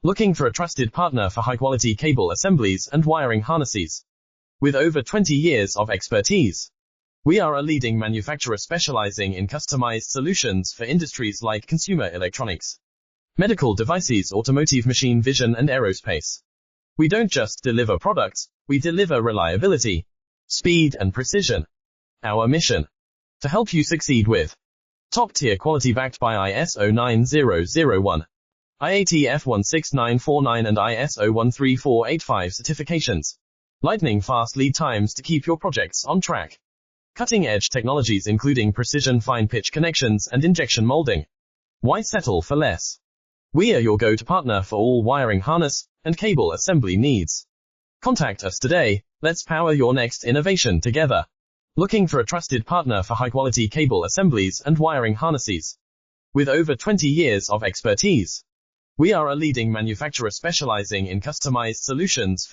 Looking for a trusted partner for high-quality cable assemblies and wiring harnesses? With over 20 years of expertise, we are a leading manufacturer specializing in customized solutions for industries like consumer electronics, medical devices, automotive, machine vision, and aerospace. We don't just deliver products, we deliver reliability, speed, and precision. Our mission: to help you succeed with top-tier quality backed by ISO 9001, IATF 16949 and ISO 13485 certifications. Lightning fast lead times to keep your projects on track. Cutting-edge technologies including precision fine-pitch connections and injection molding. Why settle for less? We are your go-to partner for all wiring harness and cable assembly needs. Contact us today. Let's power your next innovation together. Looking for a trusted partner for high-quality cable assemblies and wiring harnesses? With over 20 years of expertise, we are a leading manufacturer specializing in customized solutions